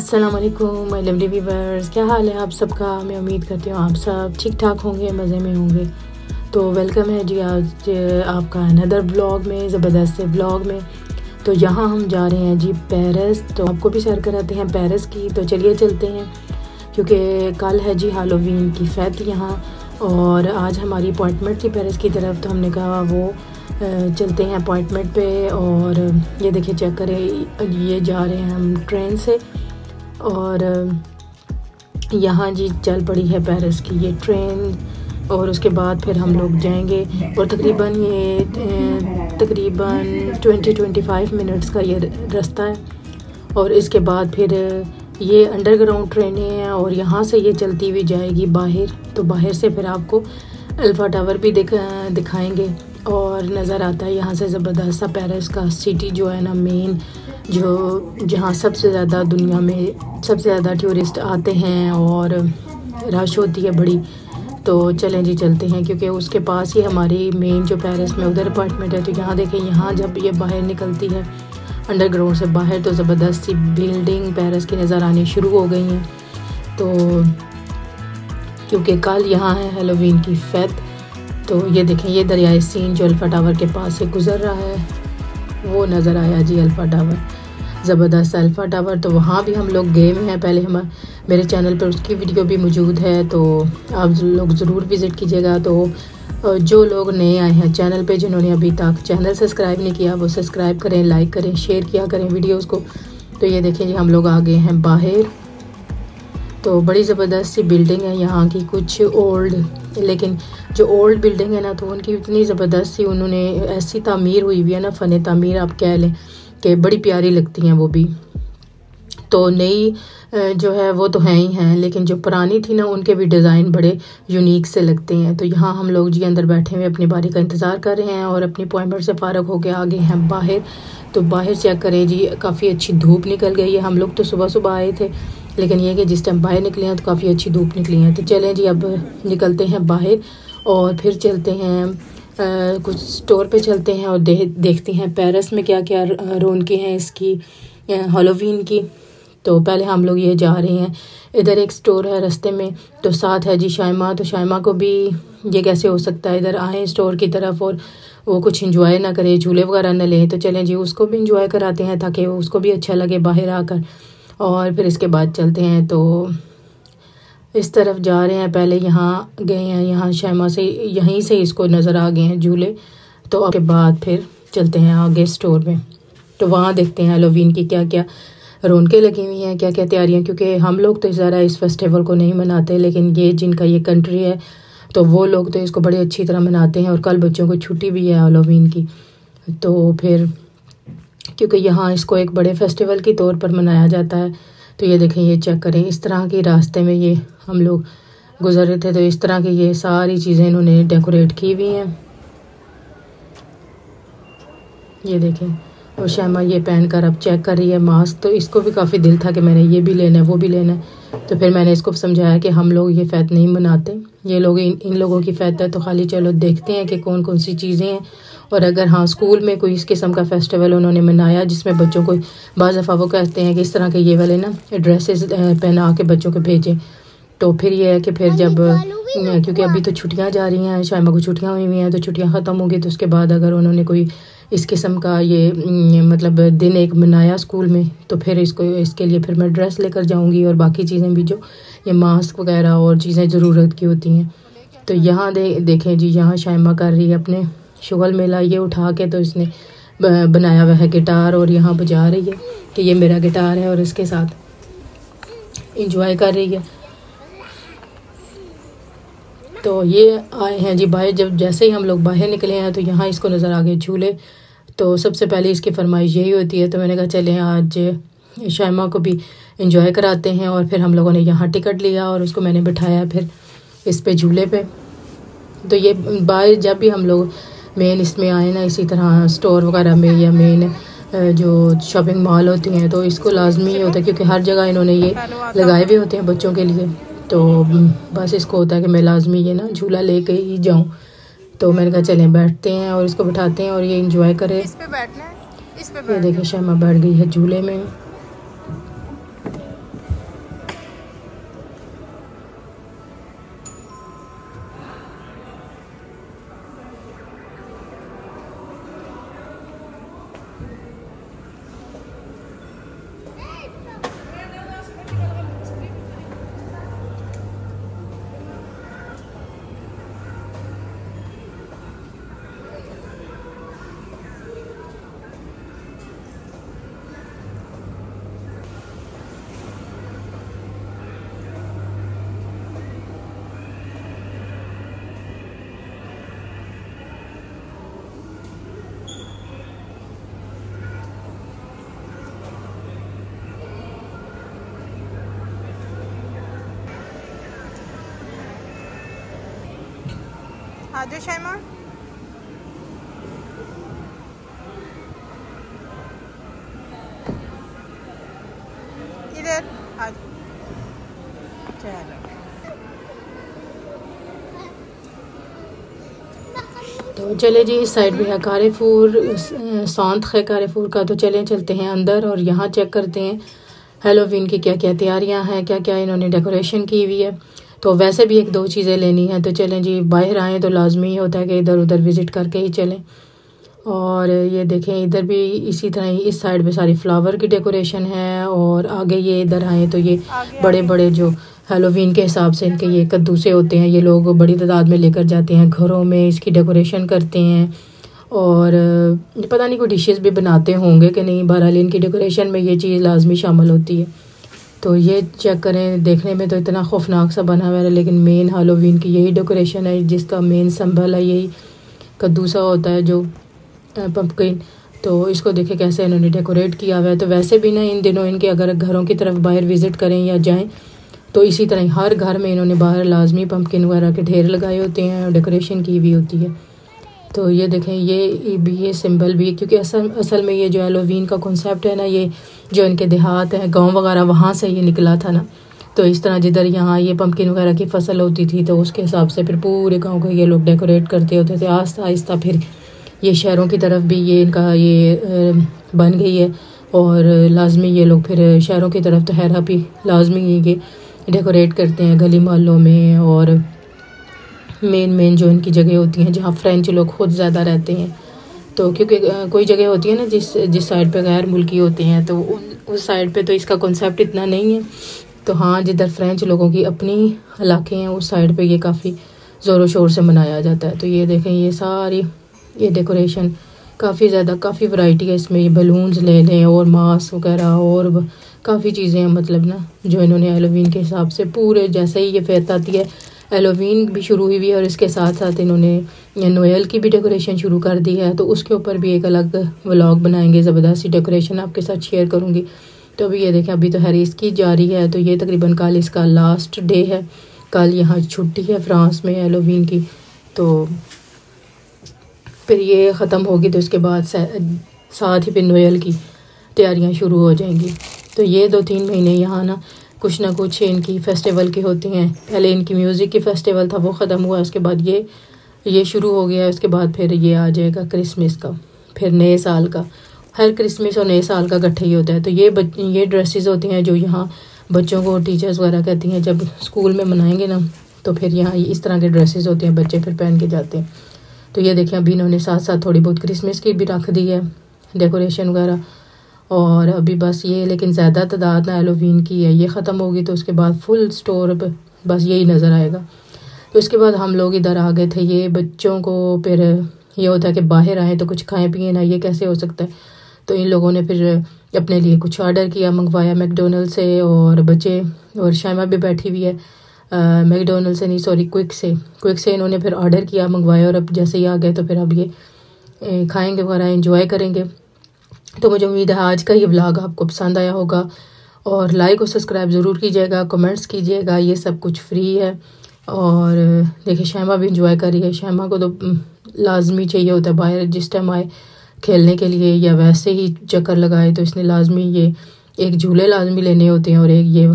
अस्सलाम वालेकुम my lovely viewers, क्या हाल है आप सबका। मैं उम्मीद करती हूँ आप सब ठीक ठाक होंगे, मज़े में होंगे। तो वेलकम है जी आज आपका अनदर ब्लॉग में, ज़बरदस्त से ब्लॉग में। तो यहाँ हम जा रहे हैं जी पेरिस, तो आपको भी सैर कराते हैं पेरिस की। तो चलिए चलते हैं, क्योंकि कल है जी हैलोवीन की फ़ेस्ट यहाँ, और आज हमारी अपॉइंटमेंट थी पेरिस की तरफ। तो हमने कहा वो चलते हैं अपॉइंटमेंट पे। और ये देखिए चेक करें, ये जा रहे हैं हम ट्रेन से, और यहाँ जी चल पड़ी है पेरिस की ये ट्रेन। और उसके बाद फिर हम लोग जाएंगे, और तकरीबन 20-25 मिनट्स का ये रास्ता है। और इसके बाद फिर ये अंडरग्राउंड ट्रेनें हैं, और यहाँ से ये चलती हुई जाएगी बाहर। तो बाहर से फिर आपको अल्फा टावर भी दिखाएंगे, और नज़र आता है यहाँ से ज़बरदस्त सा पेरिस का सिटी जो है ना, मेन जो जहाँ सबसे ज़्यादा दुनिया में सबसे ज़्यादा टूरिस्ट आते हैं और रश होती है बड़ी। तो चलें जी चलते हैं, क्योंकि उसके पास ही हमारी मेन जो पेरिस में उधर अपार्टमेंट है। तो यहाँ देखें, यहाँ जब ये बाहर निकलती है अंडरग्राउंड से बाहर, तो ज़बरदस्त सी बिल्डिंग पेरिस की नज़र आनी शुरू हो गई हैं। तो क्योंकि कल यहाँ है हैलोवीन की फ़ेस्ट, तो ये देखें, ये दरियाई सीन जो अल्फा टावर के पास से गुज़र रहा है, वो नज़र आया जी अल्फा टावर, ज़बरदस्त अल्फा टावर। तो वहाँ भी हम लोग गए हुए हैं पहले, मेरे चैनल पर उसकी वीडियो भी मौजूद है, तो आप लोग ज़रूर विज़िट कीजिएगा। तो जो लोग नए आए हैं चैनल पे, जिन्होंने अभी तक चैनल सब्सक्राइब नहीं किया, वो सब्सक्राइब करें, लाइक करें, शेयर किया करें वीडियोस को। तो ये देखें जी, हम लोग आ गए हैं बाहर। तो बड़ी ज़बरदस्त सी बिल्डिंग है यहाँ की, कुछ ओल्ड, लेकिन जो ओल्ड बिल्डिंग है ना, तो उनकी इतनी ज़बरदस्त सी उन्होंने ऐसी तामीर हुई हुई है ना, फ़न तामीर आप कह लें, कि बड़ी प्यारी लगती हैं वो भी। तो नई जो है वो तो हैं ही हैं, लेकिन जो पुरानी थी ना, उनके भी डिज़ाइन बड़े यूनिक से लगते हैं। तो यहाँ हम लोग जी अंदर बैठे हुए अपनी बारी का इंतज़ार कर रहे हैं, और अपनी अपॉइंटमेंट से फ़ारग होकर आ गए हैं बाहर। तो बाहर चेक करें जी, काफ़ी अच्छी धूप निकल गई है। हम लोग तो सुबह सुबह आए थे, लेकिन ये कि जिस टाइम बाहर निकले हैं तो काफ़ी अच्छी धूप निकली है। तो चलें जी, अब निकलते हैं बाहर, और फिर चलते हैं कुछ स्टोर पे चलते हैं, और देखते हैं पेरिस में क्या क्या रौनकें हैं इसकी हैलोवीन की। तो पहले हम लोग ये जा रहे हैं, इधर एक स्टोर है रास्ते में, तो साथ है जी शाइमा। तो शाइमा को भी ये कैसे हो सकता है इधर आए स्टोर की तरफ और वो कुछ इंजॉय ना करे, झूले वगैरह ना ले। तो चलें जी, उसको भी इंजॉय कराते हैं, ताकि उसको भी अच्छा लगे बाहर आकर। और फिर इसके बाद चलते हैं, तो इस तरफ जा रहे हैं। पहले यहाँ गए हैं, यहाँ शाइमा से यहीं से इसको नज़र आ गए हैं झूले। तो उसके बाद फिर चलते हैं आगे स्टोर में, तो वहाँ देखते हैं हैलोवीन की क्या क्या रौनकें लगी हुई हैं, क्या क्या तैयारियाँ। क्योंकि हम लोग तो ज़रा इस फेस्टिवल को नहीं मनाते, लेकिन ये जिनका ये कंट्री है, तो वो लोग तो इसको बड़ी अच्छी तरह मनाते हैं। और कल बच्चों को छुट्टी भी है हैलोवीन की, तो फिर क्योंकि यहाँ इसको एक बड़े फेस्टिवल के तौर पर मनाया जाता है। तो ये देखें, ये चेक करें, इस तरह के रास्ते में ये हम लोग गुजर रहे थे, तो इस तरह की ये सारी चीज़ें इन्होंने डेकोरेट की हुई हैं, ये देखें। और शैमा ये पहन कर अब चेक कर रही है मास्क। तो इसको भी काफ़ी दिल था कि मैंने ये भी लेना है, वो भी लेना है। तो फिर मैंने इसको समझाया कि हम लोग ये फ़ेस्ट नहीं मनाते, ये लोग इन लोगों की फ़ेस्ट है। तो खाली चलो देखते हैं कि कौन कौन सी चीज़ें हैं, और अगर हाँ स्कूल में कोई इस किस्म का फेस्टिवल उन्होंने मनाया, जिसमें बच्चों को बाज़ दफ़ा वो कहते हैं कि इस तरह के ये वाले ना ड्रेसेस पहना के बच्चों को भेजें। तो फिर ये है कि फिर जब, क्योंकि अभी तो छुट्टियाँ जा रही हैं, शायमा को छुट्टियाँ हुई हुई हैं, तो छुट्टियाँ ख़त्म होंगी, तो उसके बाद अगर उन्होंने कोई इस किस्म का ये मतलब दिन एक मनाया स्कूल में, तो फिर इसके लिए फिर मैं ड्रेस लेकर जाऊंगी, और बाकी चीज़ें भी जो ये मास्क वगैरह और चीज़ें ज़रूरत की होती हैं। तो यहाँ देखें जी, यहाँ शाइमा कर रही है अपने शुगल मेला ये उठा के, तो इसने बनाया हुआ है गिटार, और यहाँ बजा रही है कि ये मेरा गिटार है, और इसके साथ इंजॉय कर रही है। तो ये आए हैं जी बाहर। जब जैसे ही हम लोग बाहर निकले हैं, तो यहाँ इसको नज़र आ गए झूले। तो सबसे पहले इसकी फरमाइश यही होती है, तो मैंने कहा चलें आज शाइमा को भी इंजॉय कराते हैं। और फिर हम लोगों ने यहाँ टिकट लिया, और उसको मैंने बिठाया फिर इस पे झूले पे। तो ये बाहर जब भी हम लोग मेन इसमें आए ना, इसी तरह स्टोर वगैरह में या मेन जो शॉपिंग मॉल होती हैं, तो इसको लाजमी ही होता है, क्योंकि हर जगह इन्होंने ये लगाए हुए होते हैं बच्चों के लिए। तो बस इसको होता है कि मैं लाजमी ये ना झूला लेके ही जाऊं। तो मैंने कहा चलें बैठते हैं, और इसको बिठाते हैं, और ये इंजॉय करें। इस पे बैठना है, इस पे ये देखिए शामा बैठ गई है झूले में। आजा शैमा, इधर आ। चलो तो चले जी, इस साइड में है कारफूर, सौंत है कारफूर का। तो चलते हैं अंदर और यहाँ चेक करते हैं हेलोवीन की क्या क्या तैयारियां हैं, क्या क्या इन्होंने डेकोरेशन की हुई है। तो वैसे भी एक दो चीज़ें लेनी है। तो चलें जी, बाहर आएँ तो लाजमी होता है कि इधर उधर विज़िट करके ही चलें। और ये देखें इधर भी इसी तरह ही इस साइड में सारी फ्लावर की डेकोरेशन है। और आगे ये इधर आए तो ये बड़े बड़े जो हेलोवीन के हिसाब से इनके ये कद्दू से होते हैं, ये लोग बड़ी तादाद में लेकर जाते हैं घरों में, इसकी डेकोरेशन करते हैं। और पता नहीं कोई डिशेस भी बनाते होंगे कि नहीं, बहरहाल इनकी डेकोरेशन में ये चीज़ लाजमी शामिल होती है। तो ये चेक करें, देखने में तो इतना खौफनाक सा बना हुआ है, लेकिन मेन हेलोवीन की यही डेकोरेशन है, जिसका मेन सिंबल है यही कद्दू सा होता है जो पम्पकिन। तो इसको देखे कैसे इन्होंने डेकोरेट किया हुआ है। तो वैसे भी ना इन दिनों इनके अगर घरों की तरफ बाहर विज़िट करें या जाएं तो इसी तरह हर घर में इन्होंने बाहर लाजमी पम्पकिन वगैरह के ढेर लगाए होते हैं और डेकोरेशन की हुई होती है। तो ये देखें ये सिंबल भी, क्योंकि असल में ये जो हेलोवीन का कॉन्सेप्ट है ना, ये जो इनके देहात हैं गांव वगैरह वहाँ से ये निकला था ना। तो इस तरह जिधर यहाँ ये पम्पकिन वगैरह की फसल होती थी तो उसके हिसाब से फिर पूरे गांव को ये लोग डेकोरेट करते होते थे। आहिस्ता आहिस्ता फिर ये शहरों की तरफ भी ये इनका ये बन गई है। और लाजमी ये लोग फिर शहरों की तरफ तो हैरा भी लाजमी ये डेकोरेट करते हैं गली मोहल्लों में। और मेन जो इनकी जगह होती हैं जहाँ फ्रेंच लोग खुद ज़्यादा रहते हैं। तो क्योंकि कोई जगह होती है ना जिस साइड पे गैर मुल्की होते हैं, तो उस साइड पे तो इसका कॉन्सेप्ट इतना नहीं है। तो हाँ, जिधर फ्रेंच लोगों की अपनी इलाके हैं उस साइड पे ये काफ़ी ज़ोरों शोर से मनाया जाता है। तो ये देखें ये सारी ये डेकोरेशन काफ़ी ज़्यादा, काफ़ी वैरायटी है इसमें। ये बलून्स ले लें और मास वगैरह और काफ़ी चीज़ें हैं, मतलब ना जो इन्होंने हेलोवीन के हिसाब से पूरे, जैसे ही ये फेत आती है हेलोवीन भी शुरू हुई है और इसके साथ साथ इन्होंने नोएल की भी डेकोरेशन शुरू कर दी है। तो उसके ऊपर भी एक अलग व्लॉग बनाएंगे, ज़बरदस्त सी डेकोरेशन आपके साथ शेयर करूँगी। तो अभी ये देखें, अभी तो हैरिस की जारी है। तो ये तकरीबन कल इसका लास्ट डे है, कल यहाँ छुट्टी है फ्रांस में हेलोवीन की। तो फिर ये ख़त्म होगी तो इसके बाद साथ ही फिर नोएल की तैयारियां शुरू हो जाएंगी। तो ये 2-3 महीने यहाँ ना कुछ इनकी फेस्टिवल के होते हैं। पहले इनकी म्यूज़िक की फेस्टिवल था, वो ख़त्म हुआ, उसके बाद ये शुरू हो गया। उसके बाद फिर ये आ जाएगा क्रिसमस का, फिर नए साल का। हर क्रिसमस और नए साल का इकट्ठे ही होता है। तो ये ड्रेसेस होती हैं जो यहाँ बच्चों को टीचर्स वगैरह कहती हैं जब स्कूल में मनाएंगे ना, तो फिर यहाँ इस तरह के ड्रेसेस होते हैं, बच्चे फिर पहन के जाते हैं। तो ये देखें, अभी इन्होंने साथ साथ थोड़ी बहुत क्रिसमस की भी रख दी है डेकोरेशन वगैरह। और अभी बस ये, लेकिन ज़्यादा तादाद ना हेलोवीन की है, ये ख़त्म होगी तो उसके बाद फुल स्टोर पे बस यही नज़र आएगा। तो उसके बाद हम लोग इधर आ गए थे। ये बच्चों को फिर ये होता है कि बाहर आएँ तो कुछ खाएं पिए ना, ये कैसे हो सकता है। तो इन लोगों ने फिर अपने लिए कुछ ऑर्डर किया, मंगवाया मैकडोनल्ड से। और बच्चे और शाइमा भी बैठी हुई है, मैकडोनल्ड से नहीं सॉरी क्विक से इन्होंने फिर ऑर्डर किया, मंगवाया। और अब जैसे ही आ गए तो फिर अब ये खाएंगे वगैरह, एंजॉय करेंगे। तो मुझे उम्मीद है आज का ये व्लॉग आपको पसंद आया होगा। और लाइक और सब्सक्राइब ज़रूर कीजिएगा, कमेंट्स कीजिएगा, ये सब कुछ फ्री है। और देखिए शाइमा भी इंजॉय कर रही है। शाइमा को तो लाजमी चाहिए होता है बाहर जिस टाइम आए खेलने के लिए या वैसे ही चक्कर लगाए, तो इसने लाजमी ये एक झूले लाजमी लेने होते हैं और एक ये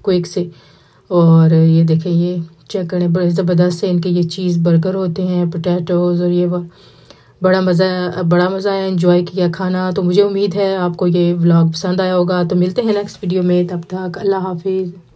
क्विक से। और ये देखें, ये चेक करें, बड़े ज़बरदस्त से इनके ये चीज़ बर्गर होते हैं, पोटैटोज़ और ये बड़ा मज़ा आया, एंजॉय किया खाना। तो मुझे उम्मीद है आपको ये व्लॉग पसंद आया होगा। तो मिलते हैं नेक्स्ट वीडियो में, तब तक अल्लाह हाफिज़।